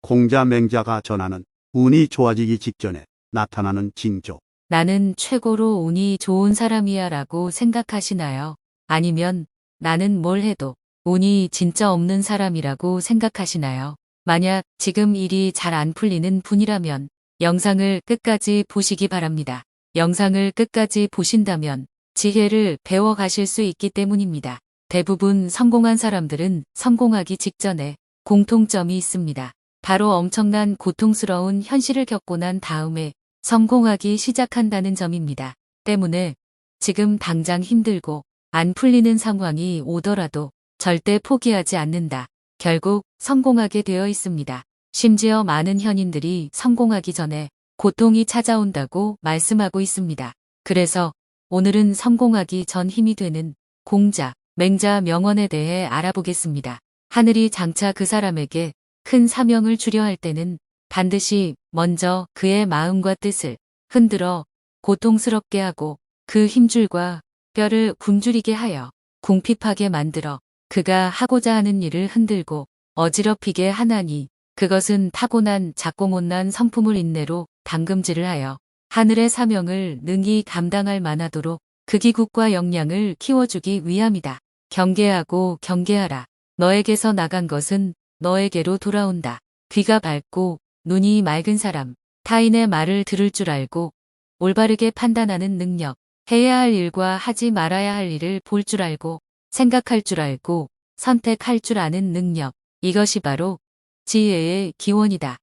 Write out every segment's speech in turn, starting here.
공자 맹자가 전하는 운이 좋아지기 직전에 나타나는 징조. 나는 최고로 운이 좋은 사람이야 라고 생각하시나요? 아니면 나는 뭘 해도 운이 진짜 없는 사람이라고 생각하시나요? 만약 지금 일이 잘 안 풀리는 분이라면 영상을 끝까지 보시기 바랍니다. 영상을 끝까지 보신다면 지혜를 배워가실 수 있기 때문입니다. 대부분 성공한 사람들은 성공하기 직전에 공통점이 있습니다. 바로 엄청난 고통스러운 현실을 겪고 난 다음에 성공하기 시작한다는 점입니다. 때문에 지금 당장 힘들고 안 풀리는 상황이 오더라도 절대 포기하지 않는다. 결국 성공하게 되어 있습니다. 심지어 많은 현인들이 성공하기 전에 고통이 찾아온다고 말씀하고 있습니다. 그래서 오늘은 성공하기 전 힘이 되는 공자, 맹자 명언에 대해 알아보겠습니다. 하늘이 장차 그 사람에게 큰 사명을 주려 할 때는 반드시 먼저 그의 마음과 뜻을 흔들어 고통스럽게 하고 그 힘줄과 뼈를 굶주리게 하여 궁핍하게 만들어 그가 하고자 하는 일을 흔들고 어지럽히게 하나니 그것은 타고난 작고 못난 성품을 인내로 담금질을 하여 하늘의 사명을 능히 감당할 만하도록 그 기국과 역량을 키워주기 위함이다. 경계하고 경계하라. 너에게서 나간 것은 너에게로 돌아온다. 귀가 밝고 눈이 맑은 사람, 타인의 말을 들을 줄 알고 올바르게 판단하는 능력, 해야 할 일과 하지 말아야 할 일을 볼 줄 알고 생각할 줄 알고 선택할 줄 아는 능력, 이것이 바로 지혜의 기원이다.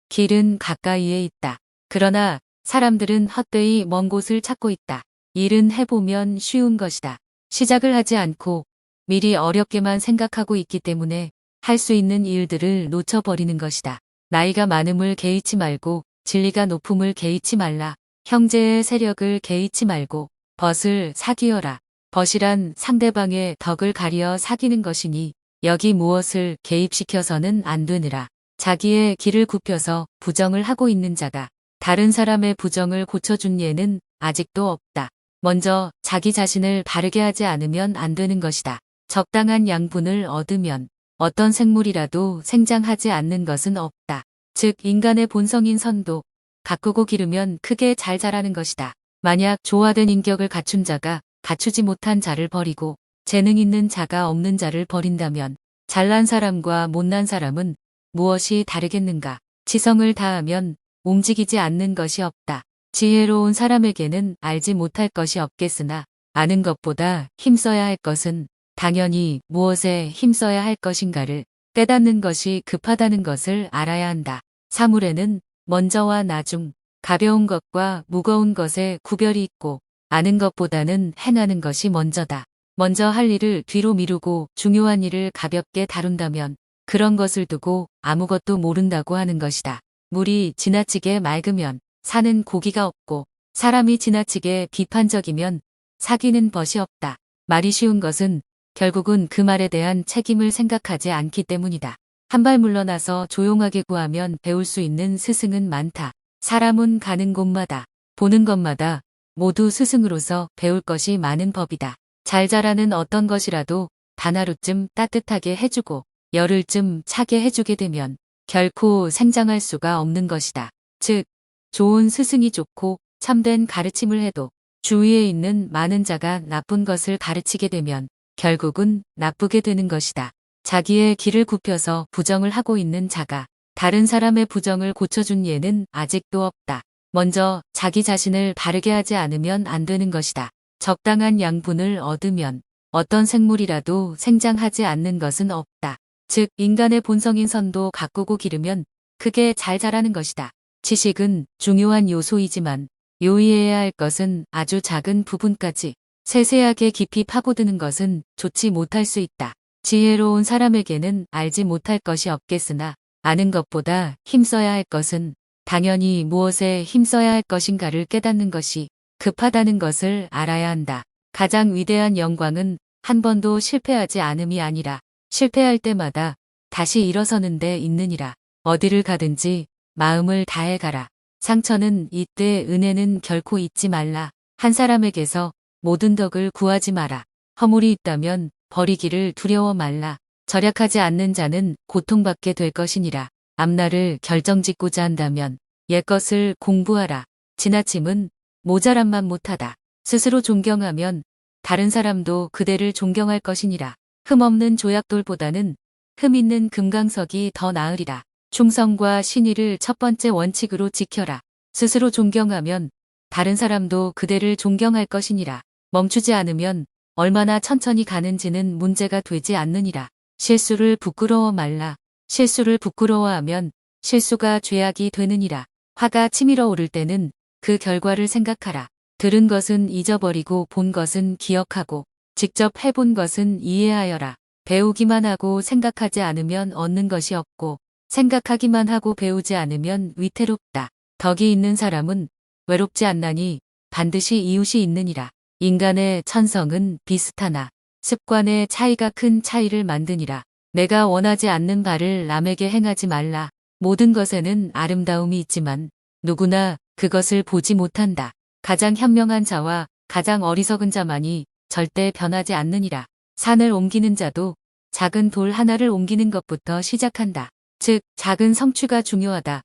길은 가까이에 있다. 그러나 사람들은 헛되이 먼 곳을 찾고 있다. 일은 해보면 쉬운 것이다. 시작을 하지 않고 미리 어렵게만 생각하고 있기 때문에 할 수 있는 일들을 놓쳐버리는 것이다. 나이가 많음을 개의치 말고 진리가 높음을 개의치 말라. 형제의 세력을 개의치 말고 벗을 사귀어라. 벗이란 상대방의 덕을 가리어 사귀는 것이니 여기 무엇을 개입시켜서는 안 되느라. 자기의 길을 굽혀서 부정을 하고 있는 자가 다른 사람의 부정을 고쳐준 예는 아직도 없다. 먼저 자기 자신을 바르게 하지 않으면 안 되는 것이다. 적당한 양분을 얻으면 어떤 생물이라도 생장하지 않는 것은 없다. 즉 인간의 본성인 선도 가꾸고 기르면 크게 잘 자라는 것이다. 만약 조화된 인격을 갖춘 자가 갖추지 못한 자를 버리고 재능 있는 자가 없는 자를 버린다면 잘난 사람과 못난 사람은 무엇이 다르겠는가? 지성을 다하면 움직이지 않는 것이 없다. 지혜로운 사람에게는 알지 못할 것이 없겠으나 아는 것보다 힘써야 할 것은 당연히 무엇에 힘써야 할 것인가를 깨닫는 것이 급하다는 것을 알아야 한다. 사물에는 먼저와 나중, 가벼운 것과 무거운 것의 구별이 있고 아는 것보다는 행하는 것이 먼저다. 먼저 할 일을 뒤로 미루고 중요한 일을 가볍게 다룬다면 그런 것을 두고 아무것도 모른다고 하는 것이다. 물이 지나치게 맑으면 사는 고기가 없고 사람이 지나치게 비판적이면 사귀는 벗이 없다. 말이 쉬운 것은 결국은 그 말에 대한 책임을 생각하지 않기 때문이다. 한 발 물러나서 조용하게 구하면 배울 수 있는 스승은 많다. 사람은 가는 곳마다 보는 것마다 모두 스승으로서 배울 것이 많은 법이다. 잘 자라는 어떤 것이라도 단 하루쯤 따뜻하게 해주고 열흘쯤 차게 해주게 되면 결코 생장할 수가 없는 것이다. 즉 좋은 스승이 좋고 참된 가르침을 해도 주위에 있는 많은 자가 나쁜 것을 가르치게 되면 결국은 나쁘게 되는 것이다. 자기의 길을 굽혀서 부정을 하고 있는 자가 다른 사람의 부정을 고쳐준 예는 아직도 없다. 먼저 자기 자신을 바르게 하지 않으면 안 되는 것이다. 적당한 양분을 얻으면 어떤 생물이라도 생장하지 않는 것은 없다. 즉 인간의 본성인 선도 가꾸고 기르면 크게 잘 자라는 것이다. 지식은 중요한 요소이지만 요의해야 할 것은 아주 작은 부분까지 세세하게 깊이 파고드는 것은 좋지 못할 수 있다. 지혜로운 사람에게는 알지 못할 것이 없겠으나 아는 것보다 힘써야 할 것은 당연히 무엇에 힘써야 할 것인가를 깨닫는 것이 급하다는 것을 알아야 한다. 가장 위대한 영광은 한 번도 실패하지 않음이 아니라 실패할 때마다 다시 일어서는 데 있느니라. 어디를 가든지 마음을 다해 가라. 상처는 이때 은혜는 결코 잊지 말라. 한 사람에게서 모든 덕을 구하지 마라. 허물이 있다면 버리기를 두려워 말라. 절약하지 않는 자는 고통받게 될 것이니라. 앞날을 결정짓고자 한다면 옛것을 공부하라. 지나침은 모자란만 못하다. 스스로 존경하면 다른 사람도 그대를 존경할 것이니라. 흠없는 조약돌보다는 흠 있는 금강석이 더 나으리라. 충성과 신의를 첫 번째 원칙으로 지켜라. 스스로 존경하면 다른 사람도 그대를 존경할 것이니라. 멈추지 않으면 얼마나 천천히 가는지는 문제가 되지 않느니라. 실수를 부끄러워 말라. 실수를 부끄러워하면 실수가 죄악이 되느니라. 화가 치밀어 오를 때는 그 결과를 생각하라. 들은 것은 잊어버리고 본 것은 기억하고 직접 해본 것은 이해하여라. 배우기만 하고 생각하지 않으면 얻는 것이 없고 생각하기만 하고 배우지 않으면 위태롭다. 덕이 있는 사람은 외롭지 않나니 반드시 이웃이 있느니라. 인간의 천성은 비슷하나 습관의 차이가 큰 차이를 만드니라. 내가 원하지 않는 바를 남에게 행하지 말라. 모든 것에는 아름다움이 있지만 누구나 그것을 보지 못한다. 가장 현명한 자와 가장 어리석은 자만이 절대 변하지 않느니라. 산을 옮기는 자도 작은 돌 하나를 옮기는 것부터 시작한다. 즉, 작은 성취가 중요하다.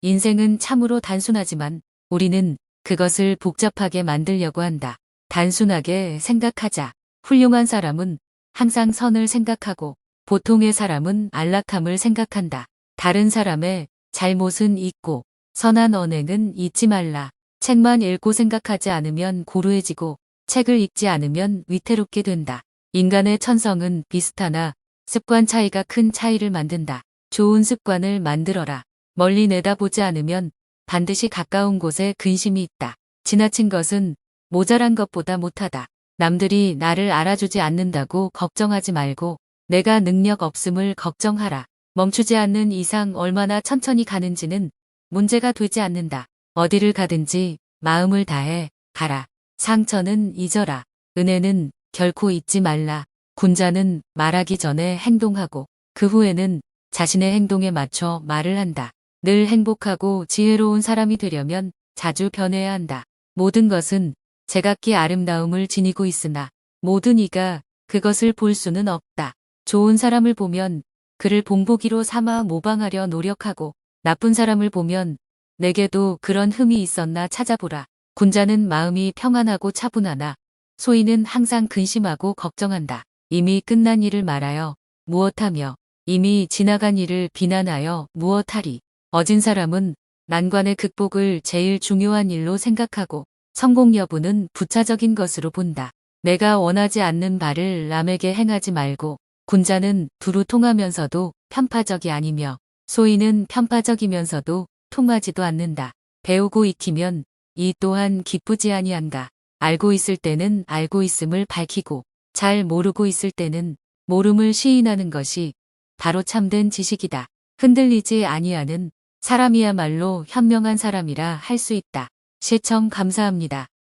인생은 참으로 단순하지만 우리는 그것을 복잡하게 만들려고 한다. 단순하게 생각하자. 훌륭한 사람은 항상 선을 생각하고 보통의 사람은 안락함을 생각한다. 다른 사람의 잘못은 잊고 선한 언행은 잊지 말라. 책만 읽고 생각하지 않으면 고루해지고 책을 읽지 않으면 위태롭게 된다. 인간의 천성은 비슷하나 습관 차이가 큰 차이를 만든다. 좋은 습관을 만들어라. 멀리 내다보지 않으면 반드시 가까운 곳에 근심이 있다. 지나친 것은 모자란 것보다 못하다. 남들이 나를 알아주지 않는다고 걱정하지 말고 내가 능력 없음을 걱정하라. 멈추지 않는 이상 얼마나 천천히 가는지는 문제가 되지 않는다. 어디를 가든지 마음을 다해 가라. 상처는 잊어라. 은혜는 결코 잊지 말라. 군자는 말하기 전에 행동하고 그 후에는 자신의 행동에 맞춰 말을 한다. 늘 행복하고 지혜로운 사람이 되려면 자주 변해야 한다. 모든 것은 제각기 아름다움을 지니고 있으나 모든 이가 그것을 볼 수는 없다. 좋은 사람을 보면 그를 본보기로 삼아 모방하려 노력하고 나쁜 사람을 보면 내게도 그런 흠이 있었나 찾아보라. 군자는 마음이 평안하고 차분하나 소인은 항상 근심하고 걱정한다. 이미 끝난 일을 말하여 무엇하며 이미 지나간 일을 비난하여 무엇하리. 어진 사람은 난관의 극복을 제일 중요한 일로 생각하고 성공 여부는 부차적인 것으로 본다. 내가 원하지 않는 바를 남에게 행하지 말고 군자는 두루 통하면서도 편파적이 아니며 소인은 편파적이면서도 통하지도 않는다. 배우고 익히면 이 또한 기쁘지 아니한가. 알고 있을 때는 알고 있음을 밝히고 잘 모르고 있을 때는 모름을 시인하는 것이 바로 참된 지식이다. 흔들리지 아니하는 사람이야말로 현명한 사람이라 할 수 있다. 시청 감사합니다.